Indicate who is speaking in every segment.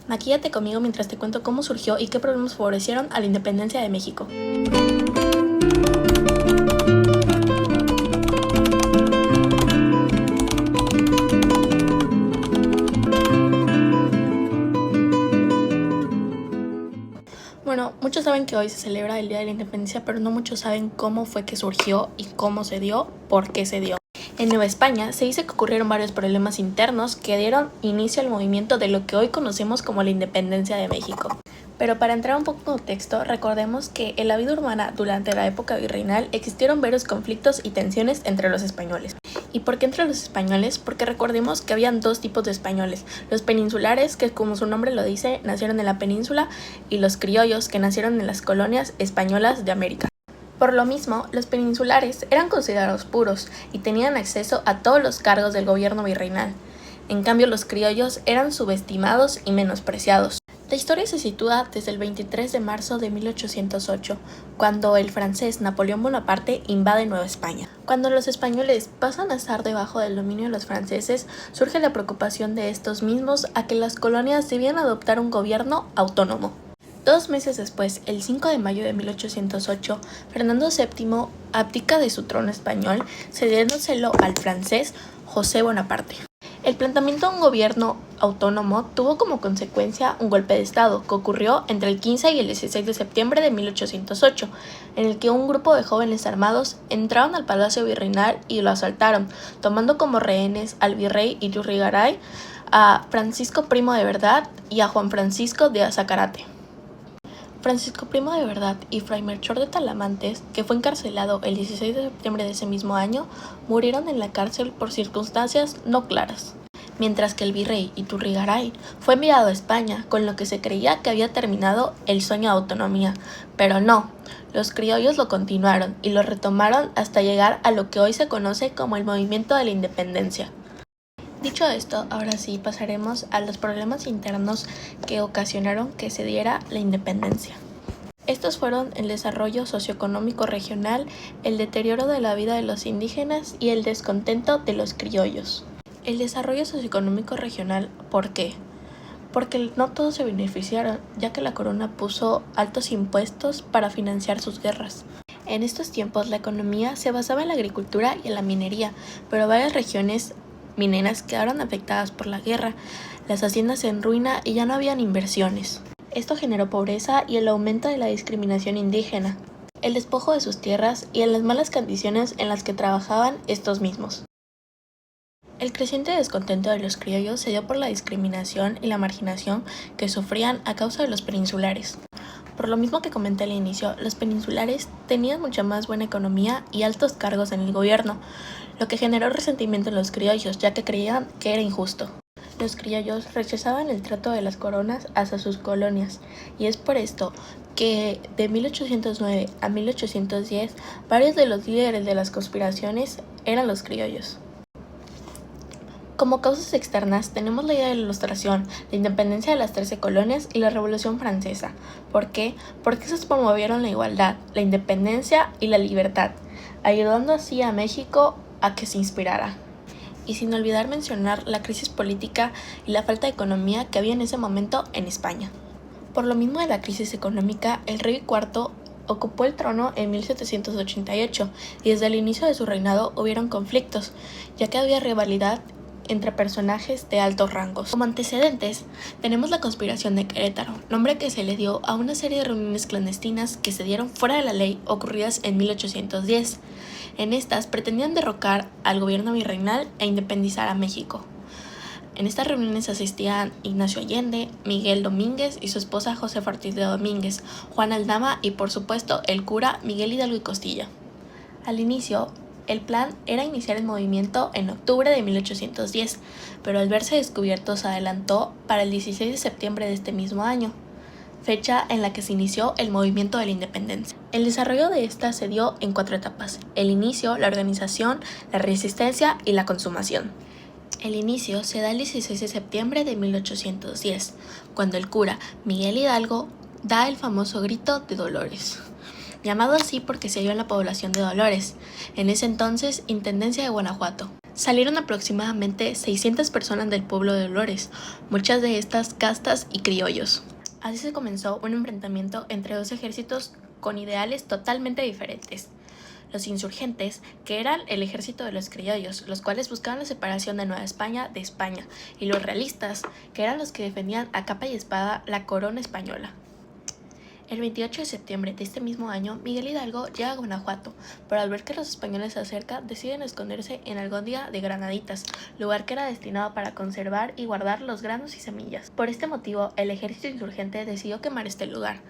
Speaker 1: Maquíllate conmigo mientras te cuento cómo surgió y qué problemas favorecieron a la independencia de México. Bueno, muchos saben que hoy se celebra el Día de la Independencia, pero no muchos saben cómo fue que surgió y cómo se dio, por qué se dio. En Nueva España se dice que ocurrieron varios problemas internos que dieron inicio al movimiento de lo que hoy conocemos como la independencia de México. Pero para entrar un poco en contexto, recordemos que en la vida urbana durante la época virreinal existieron varios conflictos y tensiones entre los españoles. ¿Y por qué entre los españoles? Porque recordemos que habían dos tipos de españoles, los peninsulares, que como su nombre lo dice, nacieron en la península, y los criollos, que nacieron en las colonias españolas de América. Por lo mismo, los peninsulares eran considerados puros y tenían acceso a todos los cargos del gobierno virreinal. En cambio, los criollos eran subestimados y menospreciados. La historia se sitúa desde el 23 de marzo de 1808, cuando el francés Napoleón Bonaparte invade Nueva España. Cuando los españoles pasan a estar debajo del dominio de los franceses, surge la preocupación de estos mismos a que las colonias debían adoptar un gobierno autónomo. 2 meses después, el 5 de mayo de 1808, Fernando VII abdica de su trono español, cediéndoselo al francés José Bonaparte. El planteamiento de un gobierno autónomo tuvo como consecuencia un golpe de estado que ocurrió entre el 15 y el 16 de septiembre de 1808, en el que un grupo de jóvenes armados entraron al Palacio Virreinal y lo asaltaron, tomando como rehenes al virrey Iturrigaray, a Francisco Primo de Verdad y a Juan Francisco de Azacarate. Francisco Primo de Verdad y Fray Melchor de Talamantes, que fue encarcelado el 16 de septiembre de ese mismo año, murieron en la cárcel por circunstancias no claras, mientras que el virrey Iturrigaray fue enviado a España, con lo que se creía que había terminado el sueño de autonomía, pero no, los criollos lo continuaron y lo retomaron hasta llegar a lo que hoy se conoce como el movimiento de la independencia. Dicho esto, ahora sí pasaremos a los problemas internos que ocasionaron que se diera la independencia. Estos fueron el desarrollo socioeconómico regional, el deterioro de la vida de los indígenas y el descontento de los criollos. El desarrollo socioeconómico regional, ¿por qué? Porque no todos se beneficiaron, ya que la corona puso altos impuestos para financiar sus guerras. En estos tiempos la economía se basaba en la agricultura y en la minería, pero varias regiones mineras quedaron afectadas por la guerra, las haciendas en ruina y ya no habían inversiones. Esto generó pobreza y el aumento de la discriminación indígena, el despojo de sus tierras y en las malas condiciones en las que trabajaban estos mismos. El creciente descontento de los criollos se dio por la discriminación y la marginación que sufrían a causa de los peninsulares. Por lo mismo que comenté al inicio, los peninsulares tenían mucha más buena economía y altos cargos en el gobierno, lo que generó resentimiento en los criollos, ya que creían que era injusto. Los criollos rechazaban el trato de las coronas hacia sus colonias, y es por esto que de 1809 a 1810 varios de los líderes de las conspiraciones eran los criollos. Como causas externas tenemos la idea de la Ilustración, la independencia de las 13 colonias y la Revolución Francesa. ¿Por qué? Porque esas promovieron la igualdad, la independencia y la libertad, ayudando así a México a que se inspirara. Y sin olvidar mencionar la crisis política y la falta de economía que había en ese momento en España. Por lo mismo de la crisis económica, el rey IV ocupó el trono en 1788 y desde el inicio de su reinado hubieron conflictos, ya que había rivalidad entre personajes de altos rangos. Como antecedentes, tenemos la conspiración de Querétaro, nombre que se le dio a una serie de reuniones clandestinas que se dieron fuera de la ley ocurridas en 1810. En estas pretendían derrocar al gobierno virreinal e independizar a México. En estas reuniones asistían Ignacio Allende, Miguel Domínguez y su esposa Josefa Ortiz de Domínguez, Juan Aldama y por supuesto el cura Miguel Hidalgo y Costilla. Al inicio, el plan era iniciar el movimiento en octubre de 1810, pero al verse descubierto se adelantó para el 16 de septiembre de este mismo año, fecha en la que se inició el movimiento de la independencia. El desarrollo de esta se dio en 4 etapas: el inicio, la organización, la resistencia y la consumación. El inicio se da el 16 de septiembre de 1810, cuando el cura Miguel Hidalgo da el famoso grito de Dolores, llamado así porque se halló en la población de Dolores, en ese entonces Intendencia de Guanajuato. Salieron aproximadamente 600 personas del pueblo de Dolores, muchas de estas castas y criollos. Así se comenzó un enfrentamiento entre dos ejércitos con ideales totalmente diferentes. Los insurgentes, que eran el ejército de los criollos, los cuales buscaban la separación de Nueva España de España, y los realistas, que eran los que defendían a capa y espada la corona española. El 28 de septiembre de este mismo año, Miguel Hidalgo llega a Guanajuato, pero al ver que los españoles se acercan, deciden esconderse en Algóndiga de Granaditas, lugar que era destinado para conservar y guardar los granos y semillas. Por este motivo, el ejército insurgente decidió quemar este lugar,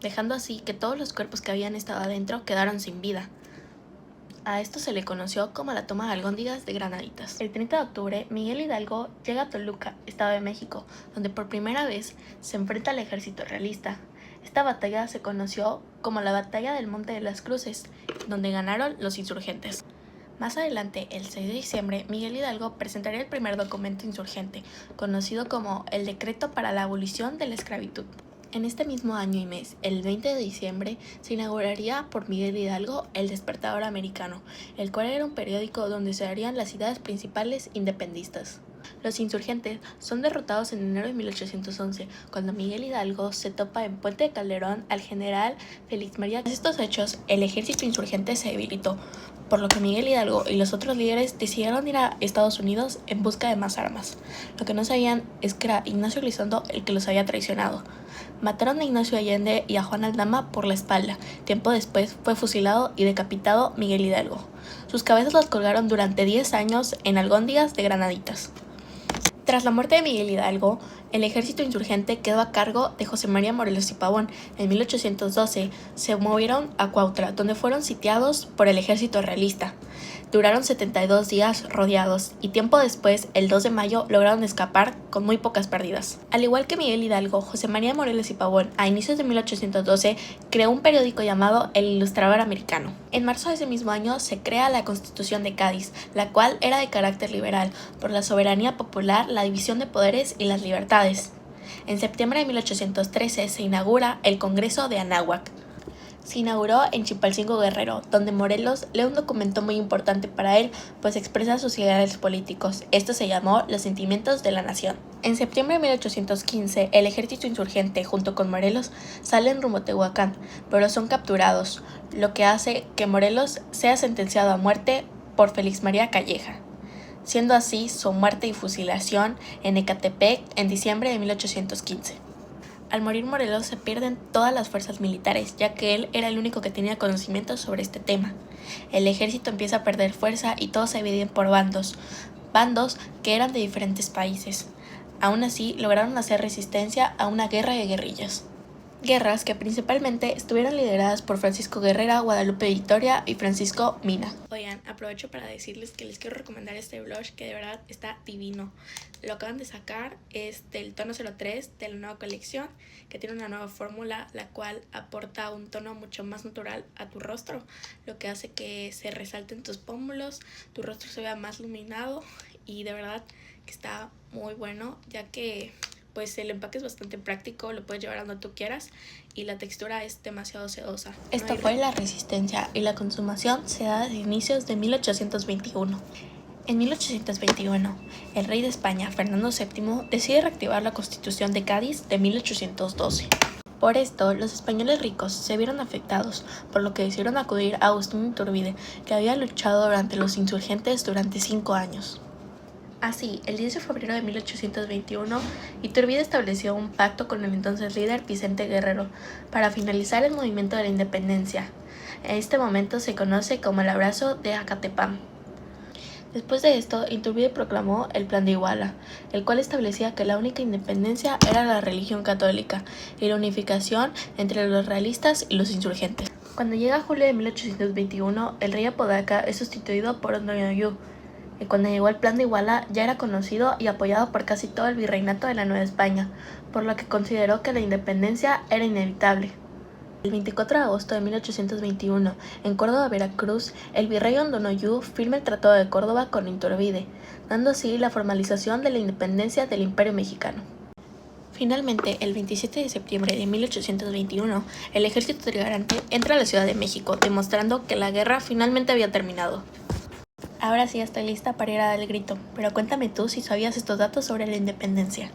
Speaker 1: dejando así que todos los cuerpos que habían estado adentro quedaron sin vida. A esto se le conoció como la toma de Algóndigas de Granaditas. El 30 de octubre, Miguel Hidalgo llega a Toluca, Estado de México, donde por primera vez se enfrenta al ejército realista. Esta batalla se conoció como la Batalla del Monte de las Cruces, donde ganaron los insurgentes. Más adelante, el 6 de diciembre, Miguel Hidalgo presentaría el primer documento insurgente, conocido como el Decreto para la Abolición de la Esclavitud. En este mismo año y mes, el 20 de diciembre, se inauguraría por Miguel Hidalgo el Despertador Americano, el cual era un periódico donde se darían las ideas principales independistas. Los insurgentes son derrotados en enero de 1811, cuando Miguel Hidalgo se topa en Puente de Calderón al general Félix María. Tras estos hechos, el ejército insurgente se debilitó, por lo que Miguel Hidalgo y los otros líderes decidieron ir a Estados Unidos en busca de más armas. Lo que no sabían es que era Ignacio Elizondo el que los había traicionado. Mataron a Ignacio Allende y a Juan Aldama por la espalda. Tiempo después fue fusilado y decapitado Miguel Hidalgo. Sus cabezas las colgaron durante 10 años en Algóndigas de Granaditas. Tras la muerte de Miguel Hidalgo, el ejército insurgente quedó a cargo de José María Morelos y Pavón. En 1812 se movieron a Cuautla, donde fueron sitiados por el ejército realista. Duraron 72 días rodeados y tiempo después, el 2 de mayo, lograron escapar con muy pocas pérdidas. Al igual que Miguel Hidalgo, José María Morelos y Pavón, a inicios de 1812, creó un periódico llamado El Ilustrador Americano. En marzo de ese mismo año se crea la Constitución de Cádiz, la cual era de carácter liberal, por la soberanía popular, la división de poderes y las libertades. En septiembre de 1813 se inaugura el Congreso de Anáhuac. Se inauguró en Chilpancingo, Guerrero, donde Morelos lee un documento muy importante para él, pues expresa sus ideales políticos. Esto se llamó Los Sentimientos de la Nación. En septiembre de 1815, el ejército insurgente, junto con Morelos, salen rumbo a Tehuacán, pero son capturados, lo que hace que Morelos sea sentenciado a muerte por Félix María Calleja, siendo así su muerte y fusilación en Ecatepec en diciembre de 1815. Al morir Morelos se pierden todas las fuerzas militares, ya que él era el único que tenía conocimiento sobre este tema. El ejército empieza a perder fuerza y todos se dividen por bandos que eran de diferentes países. Aún así, lograron hacer resistencia a una guerra de guerrillas. Guerras que principalmente estuvieron lideradas por Francisco Guerrera, Guadalupe Victoria y Francisco Mina. Oigan, aprovecho para decirles que les quiero recomendar este blush que de verdad está divino. Lo acaban de sacar, es del tono 03 de la nueva colección, que tiene una nueva fórmula, la cual aporta un tono mucho más natural a tu rostro, lo que hace que se resalten tus pómulos, tu rostro se vea más iluminado y de verdad que está muy bueno, ya que pues el empaque es bastante práctico, lo puedes llevar a donde tú quieras y la textura es demasiado sedosa. Esta fue la resistencia y la consumación se da desde inicios de 1821. En 1821, el rey de España, Fernando VII, decide reactivar la Constitución de Cádiz de 1812. Por esto, los españoles ricos se vieron afectados, por lo que decidieron acudir a Agustín Iturbide, que había luchado durante los insurgentes durante 5 años. Así, el 10 de febrero de 1821, Iturbide estableció un pacto con el entonces líder Vicente Guerrero para finalizar el movimiento de la independencia. En este momento se conoce como el Abrazo de Acatepam. Después de esto, Iturbide proclamó el Plan de Iguala, el cual establecía que la única independencia era la religión católica y la unificación entre los realistas y los insurgentes. Cuando llega julio de 1821, el rey Apodaca es sustituido por Onoyuyú. Y cuando llegó el Plan de Iguala ya era conocido y apoyado por casi todo el virreinato de la Nueva España, por lo que consideró que la independencia era inevitable. El 24 de agosto de 1821, en Córdoba, Veracruz, el virrey Onoyuyú firma el Tratado de Córdoba con Iturbide, dando así la formalización de la independencia del Imperio Mexicano. Finalmente, el 27 de septiembre de 1821, el ejército trigarante entra a la Ciudad de México, demostrando que la guerra finalmente había terminado. Ahora sí estoy lista para ir a dar el grito, pero cuéntame tú si sabías estos datos sobre la independencia.